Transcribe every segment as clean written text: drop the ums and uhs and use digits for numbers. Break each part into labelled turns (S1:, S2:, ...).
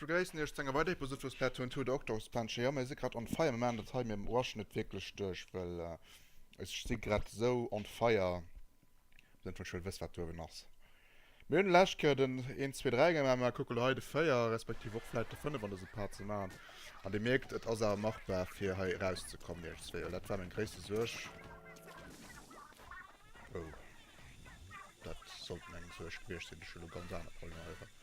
S1: begeistern erst weiter Episode fürs Platoon 2 Doctors Punch. Ja, wir sind gerade on fire. Wir haben das heute mit dem Arsch nicht wirklich durch, weil es steht gerade so on fire. Sind wir schon wissen, was du nass. Wir haben Lashke den 1, 2, 3 gemacht. Wir gucken heute 4, respektive auch vielleicht 5, wenn das ein paar zu machen. Und ihr merkt, es ist auch machbar, für hier rauszukommen. Jetzt. Das war mein größtes Sorge. Oh. Das sollte eigentlich so ein Spiel sein, die schon ganz andere Probleme haben.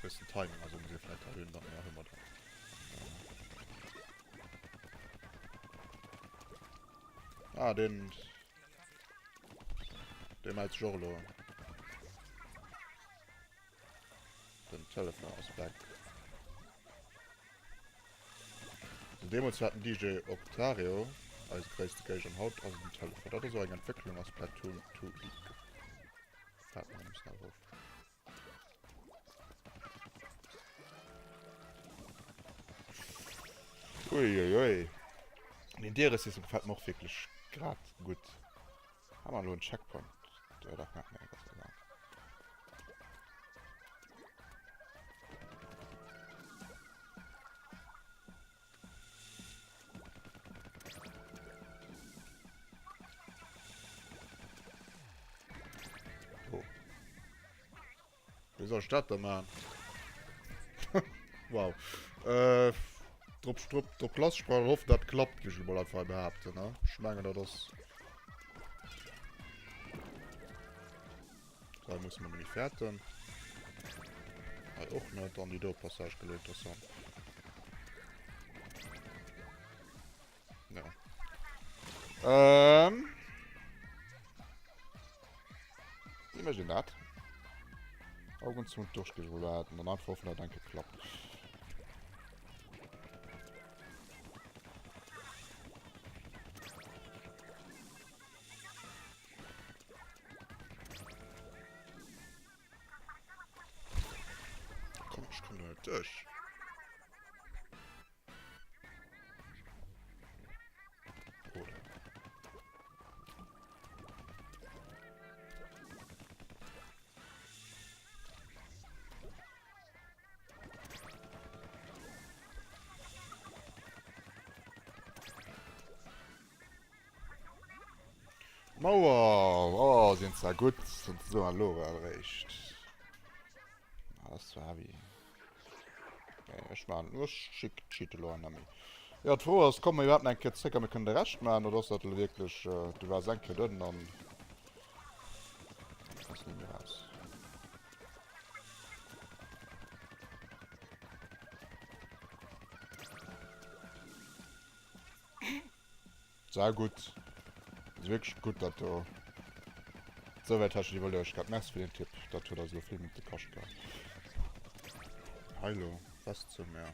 S1: Bisschen Timing, also wir vielleicht erhöhen dann ja immer dran. Ah, den als Jorlo. Den Telefon aus Back. In dem uns hatten DJ Octario als größte Gage und Haut aus dem Telefon. Das ist so eine Entwicklung aus Platoon 2 League. Fährt man nicht nach auf. Uiuiui. In der Season gefällt mir auch wirklich gerade gut. Haben wir nur einen Checkpoint. Der darf nach mir was sagen. Oh. Wie soll Stadt da machen? Wow. Drop Glassprache hofft, das klappt, wie ich mal einfach behaupte, ne? Ich meine, das... Da muss man nicht fertig. Ja, auch nicht, dann die Do-Passage gelegt, das so. Ja. Imagine das. Augen zu und durchgeholt hatten, dann einfach hoffen, dass dann geklappt. Komm, ich komme nicht durch. Oder? Mauer! Oh, sind sehr gut. Sind so ein Lore erreicht. Das war wie. Ja, ich meine, nur schick Cheater an damit. Ja, vor, es kommen wir überhaupt nicht zurück, wir können den Rest machen, oder ist das wirklich, du warst ein drin, dann. Das nehmen wir raus. Sehr gut. Das ist wirklich gut, dass du. So weit hast du die Wolle, ich hab merci für den Tipp, dass du da so viel mit der Kaste hast. Hallo, was zum Meer?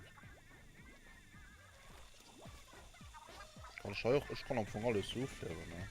S1: Ich kann am Anfang alles aufhören, ne?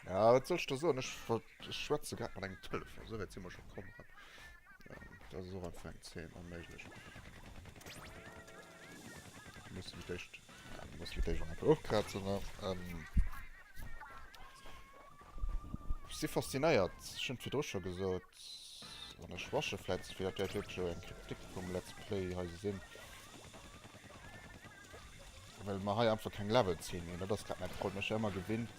S1: Ja, was sollst du so? Ich schwätze gerade mit einem Telefon, so wird es immer schon kommen. Das ist so Anfang 10 unmöglich. Du musst mich echt. Ja, du musst mich echt einfach aufkratzen, ne? Ich bin fasziniert. Schon für dich schon gesagt. Und ich wasche vielleicht für das wirklich schon eine Kritik vom Let's Play heute sind. Weil man hier einfach kein Level ziehen, ne? Das gerade nicht. Ich immer gewinnt.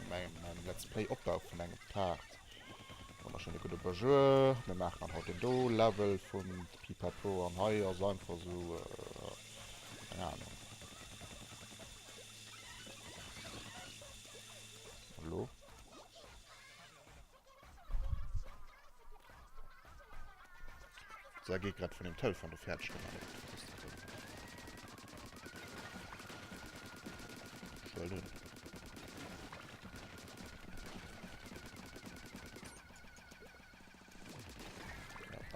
S1: Mein Let's Play Abbau von einem Part. Und schon eine gute Bajeur. Wir machen dann halt den Do-Level von Pipapo und Hai, also einfach so, keine Ahnung. Hallo? So, er geht gerade von dem Telefon der fertig gemacht. Was soll denn?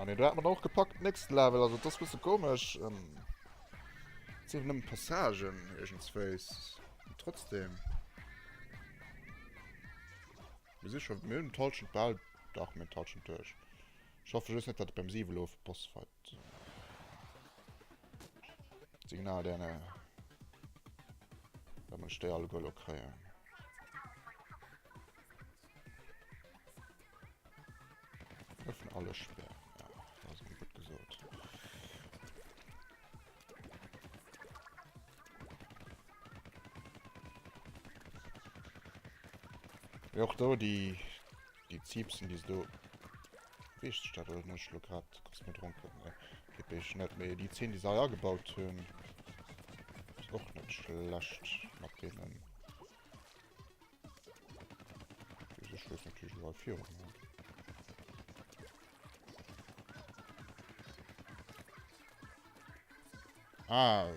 S1: ne, da hat man auch gepackt, next Level, also das ist ein bisschen komisch. Sie haben Passagen, irgendwas. Trotzdem. Wir sind schon mit dem Talschen Ball, doch mit dem Talschen durch. Ich hoffe just nicht, dass beim Siebel auf Bossfight. Signal, der ne. Wenn man steht, alle Golo kriegen. Öffnen alle Sperren. Ja, das ist gut gesagt. Ja, auch da die Ziepsen, die so wichtig statt oder nicht, gerade kurz mit runter. Gebe ich nicht mehr. Die 10, die sie ja gebaut haben, ist auch nicht schlecht mit denen. Diese Schluss natürlich über 4. Ne? Ah,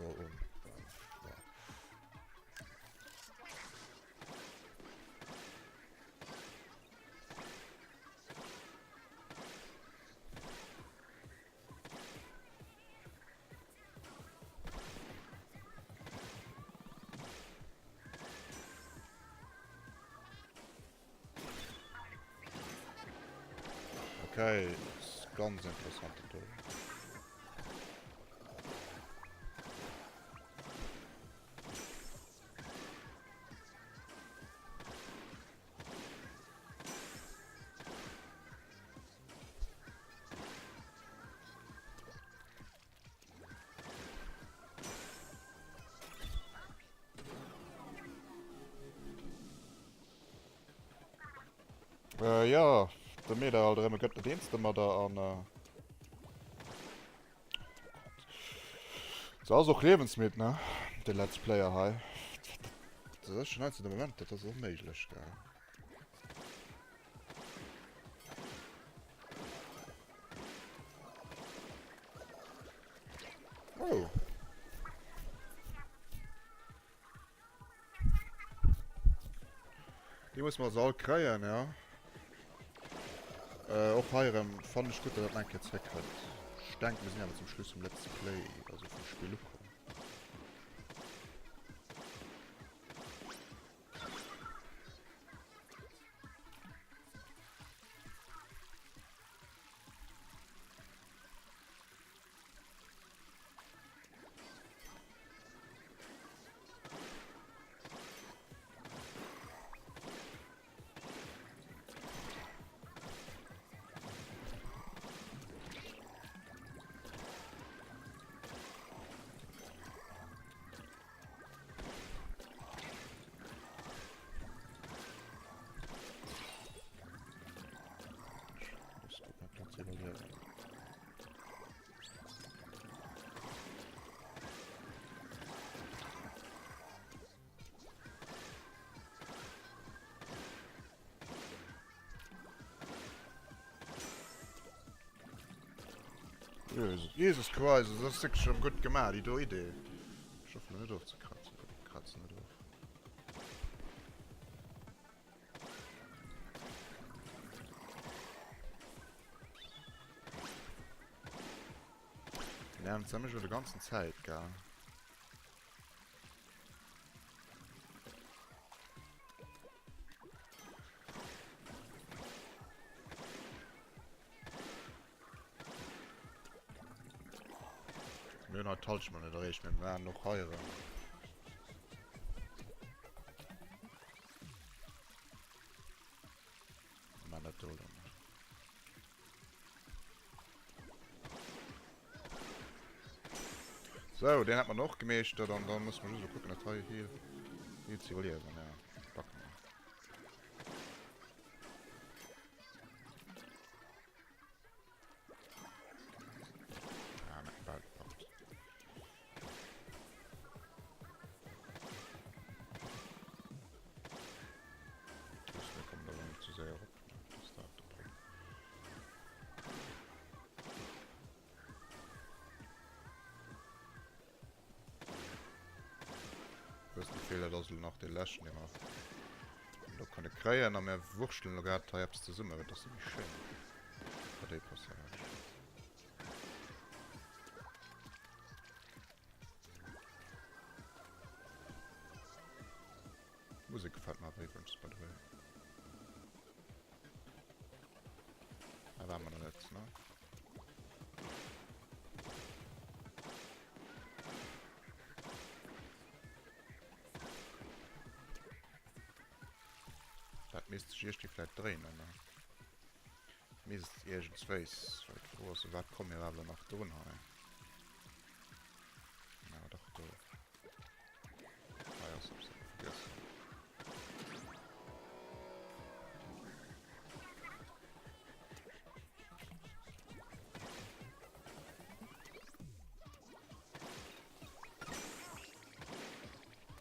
S1: okay, das ist ganz interessant. Ja, der mir da immer gött der Dienst immer da an so auch Lebensmittel, ne? Der Let's Player hi. Das ist schon der Moment, das ist unmöglich, gell? Oh. Die muss man so kriegen, ja. Auch hier fand ich gut, dass das ein jetzt weg hat. Ich denke, wir sind aber zum Schluss im Let's Play, also vom Spiel gekommen. Jesus Christ, das ist schon gut gemacht, die Idee. Ich hoffe nicht auf zu kratzen. Kratzen nicht auf. Ja, das haben wir schon die ganze Zeit, gell? Nö, noch täuscht man nicht, da ich mit mir noch heuer. Meine Tode. So, den hat man noch gemischt, dann muss man so gucken, dass hier zivilieren, ja. Packen wir. Ja, nein, bald gepackt. Wir kommen da nicht zu sehr rup. Das darf der Problem. Das ist ein Fehler, dass du nach den Läschen immer. Da kann ich kriegen, mehr Wursteln, da gehabt, da hab's zu Summe, das ist nämlich schön. Bei der Passage. Musik gefällt mir übrigens bei der. Da waren wir noch nicht, ne? Das müsste ich erst die vielleicht drehen, ne? Mist, irgendwas weiß. Was kommen wir aber nach tun, ne? Ja, doch, da. Ah ja, so, vergessen.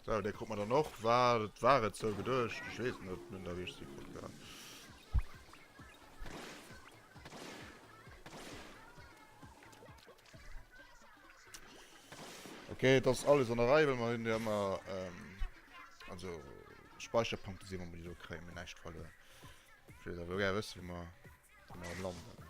S1: So, der guckt man dann noch, war jetzt so gedurcht, ich weiß nicht, wenn da richtig gut war. Okay, das ist alles an der Reihe, weil man ja immer, also Speicherpunkte sehen, wo wir die so kriegen, in echt Fall. Ich will aber gerne wissen, wie wir im Land sind.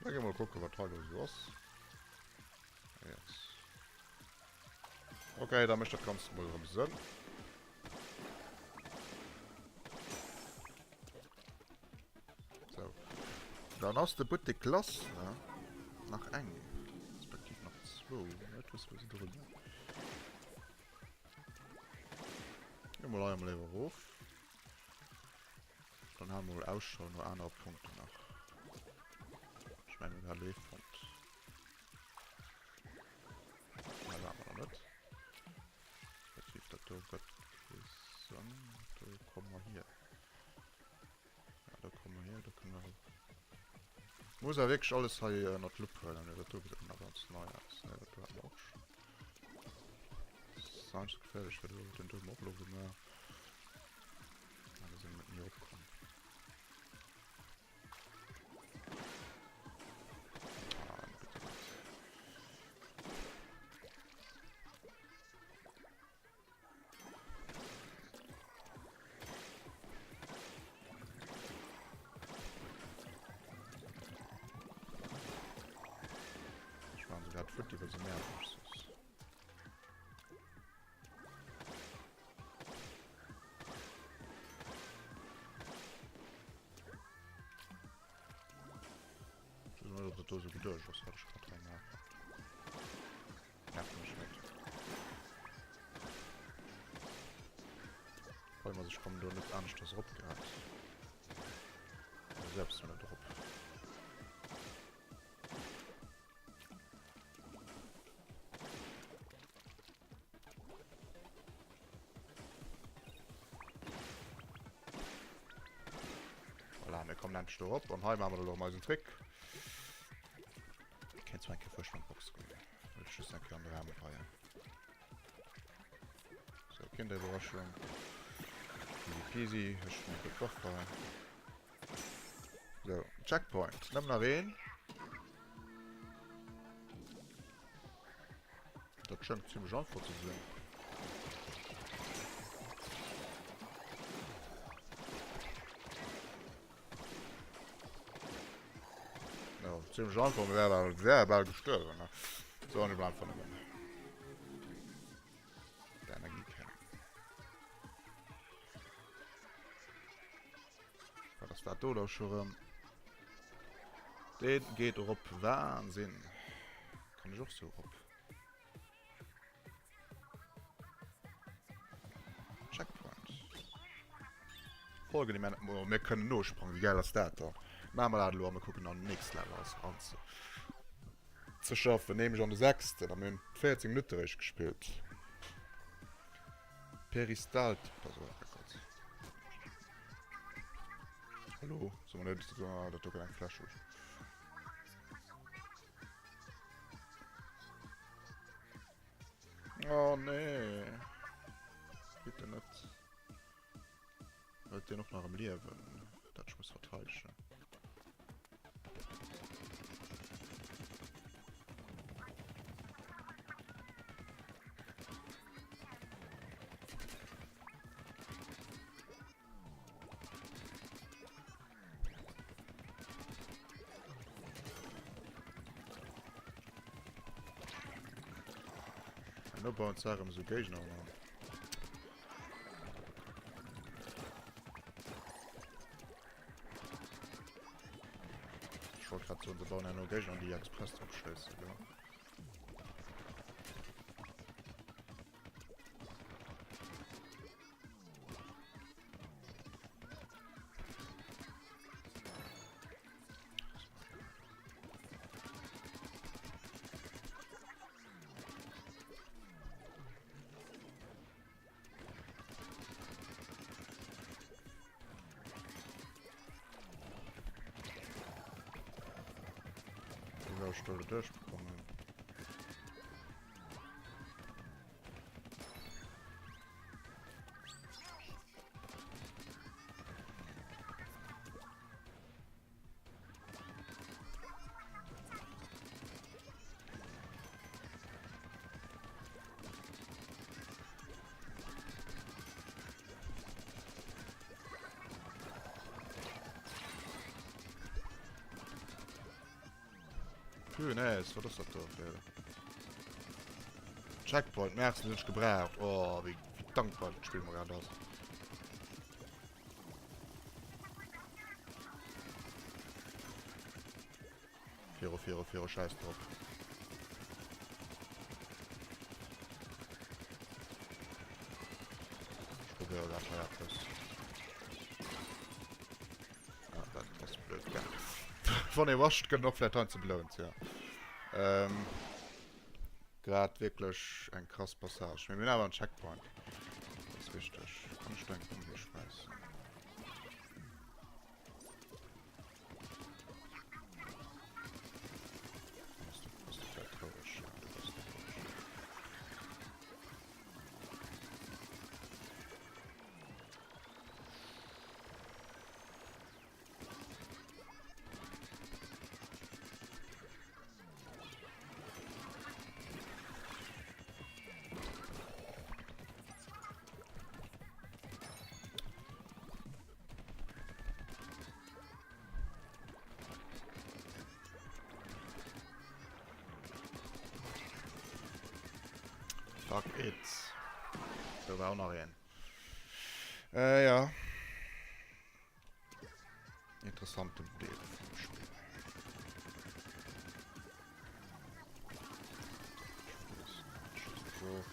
S1: Ja, gehen wir mal gucken, was heute so ist. Yes. Okay, dann möchte ich das Ganze mal rumsehen. So. Dann hast du bitte Klasse, ne? Nach eng. Respektiv nach 2. Etwas was drin. Gehen wir mal einmal lieber hoch. Dann haben wir auch schon noch andere Punkte nach. Ich meine, der Leefund. Da haben wir noch nicht. Respektiv, da Gott Sonne. Da kommen wir hier. Ja, da kommen wir hier, da können wir. Muss ja wirklich alles hier noch Lupe, dann wird das immer ganz neu aus. Ne, das haben wir auch schon. Das ist nicht so gefährlich, weil du den drüben ablaufen mehr. Ja, wir sind mit mir aufgekommen. Ah, bitte nicht. Ich war sogar für die, weil sie mehr ist. Das so gut durch, was hatte ich gerade rein nachgemacht. Nervt mich nicht. Vor allem, also ich komme da nicht an, das Rupp gehabt. Also selbst mit der Rupp. Voilà, wir kommen dann da Rupp und heute machen wir noch mal so einen Trick. Ich kenne zwar keine Vorschlagbox. Ich schüsse dann keine Wärme feiern. So, Kinderüberraschung. Easy peasy, ich schmecke Koffer. So, Checkpoint. Nimm nach wen? Das scheint ziemlich einfach zu sein. Ja, ziemlich einfach, wir werden sehr bald gestorben. Ne? So, ich bleibe von dem. Der Energiekern. War das da oder schon? Den geht rup. Wahnsinn. Kann ich auch so rup. Checkpoint. Folge die Männer. Oh, wir können nur springen. Wie geil ist das da? Machen wir das, wir gucken an den nächsten Level aus. Also. Zu schaffen, nehme ich an den 6. Da haben wir 14 Minuten gespielt. Peristalt. Also, Gott. Hallo? So, man hätte da doch ein Flash. Oh nee. Bitte nicht. Wollt ihr noch nach dem Leben? Das muss verteidigen. no bauen Sachen so geil noch. Ich wollte gerade so unser bauen no geil und die Express abscheiße, ja. Stelle durchbekommen. Nice, was ist das doch? Ja. Checkpoint, merkst du nicht gebraucht. Oh, wie dankbar spielen wir gerade das. Vier, scheiß drauf. Ich probiere gerade mal etwas. Ja, das ist blöd, ja. Von der Wascht können noch vielleicht zu belohnt, ja. Gerade wirklich ein krass Passage. Wir haben aber einen Checkpoint. Das ist wichtig. Ich denke, ich weiß. Das ist vielleicht traurig. Fuck it. Da war auch noch ein. Ja. Interessante Idee vom Spiel. So.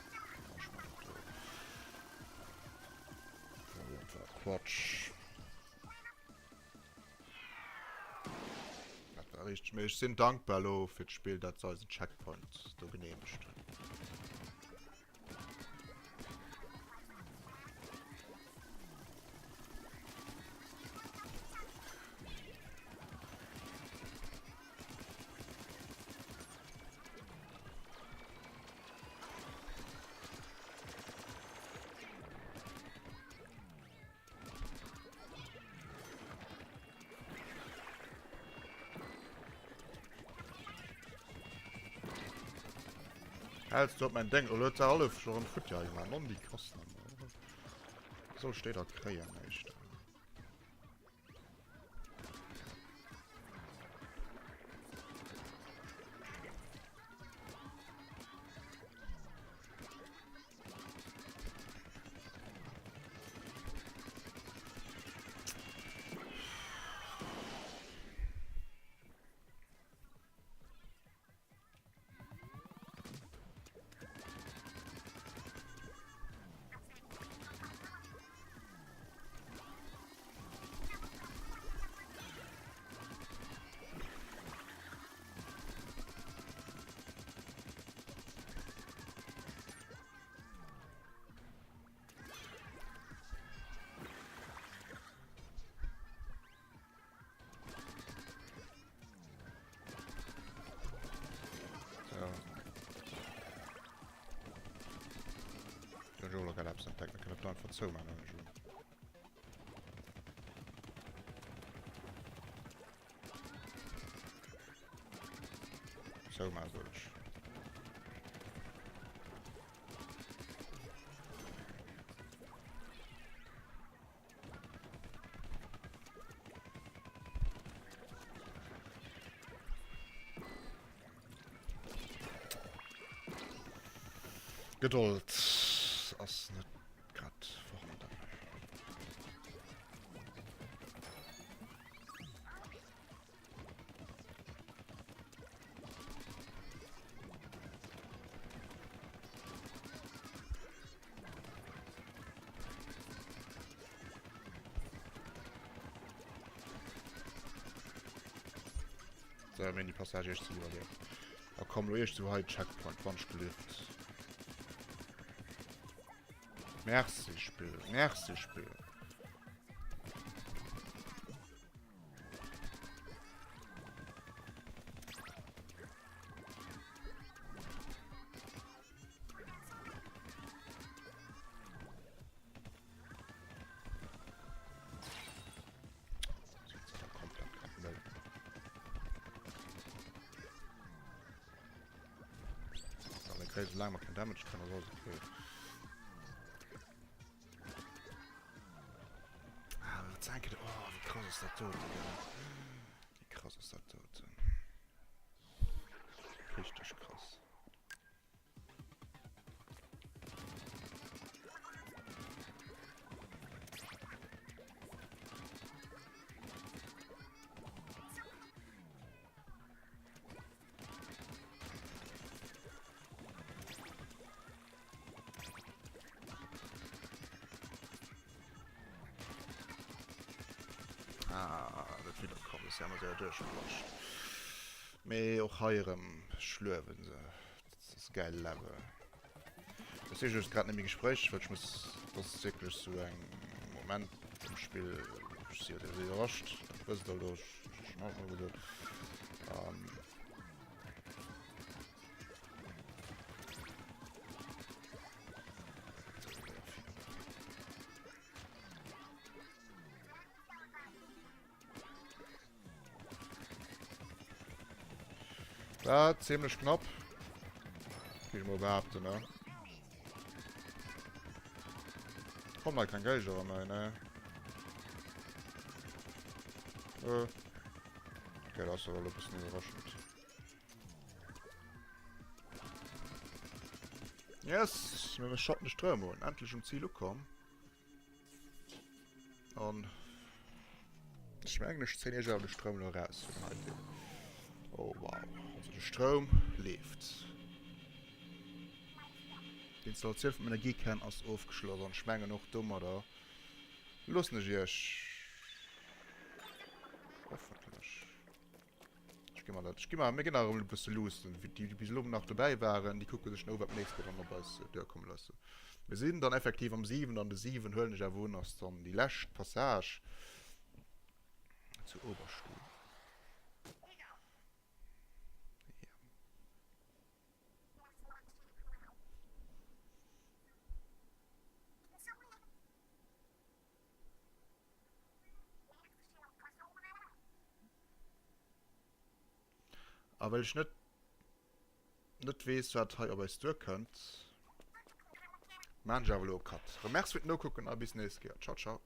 S1: Quatsch. Ich bin dankbar für das Spiel, dass es Checkpoint so genehmigt. Als dort mein Denk, Leute, alle schon Futter, ja, non die Kosten. So steht da Krähen nicht. Look at some technical plan for so many. So much. Geduld ass net grad vorhanden. So, wenn die Passage ist zu überleben. Da kommen wir erst zu High Checkpoint, wann gelüft. Merci, Spiel. Merci, Spiel. So lange man kein Damage kann, also okay. Ah, danke. Oh, wie krass ist der tot, Digga. Wie krass ist der tot. Richtig krass. Ah, das wiederkommen ist ja immer sehr durchgewaschen. Mehr auch heirem schlürfen sie. Das ist geil Level. Das ist just gerade nämlich Gespräch, weil ich muss das wirklich so ein Moment im Spiel sehr überrascht. Was ist da los? Ja, ziemlich knapp. Ich mal behaupten, ne? Komm mal kein Geld rein, ne? Okay, das ist aber ein bisschen überraschend. Yes, wir schotten die Ströme und endlich zum Ziel kommen. Und ich merke eigentlich 10 Jahre auf die Ströme noch raus. Oh wow, also der Strom lebt. Die Installation vom Energiekern ist aufgeschlossen. Ich meine noch dummer da. Los nicht erst. Hoffentlich. Ich gehe mal, mir genau ein bisschen los. Die bis oben noch dabei waren, die gucken sich noch auf das nächste dann dabei durchkommen lassen. Wir sind dann effektiv am 7, an der 7 hören ich wo noch dann die letzte Passage zur Oberstufe. Aber weil ich nicht weiß, was ihr aber es könnt, man Javalo Cut. Merkst du, no gucken, bis nächstes Jahr. Ciao, ciao.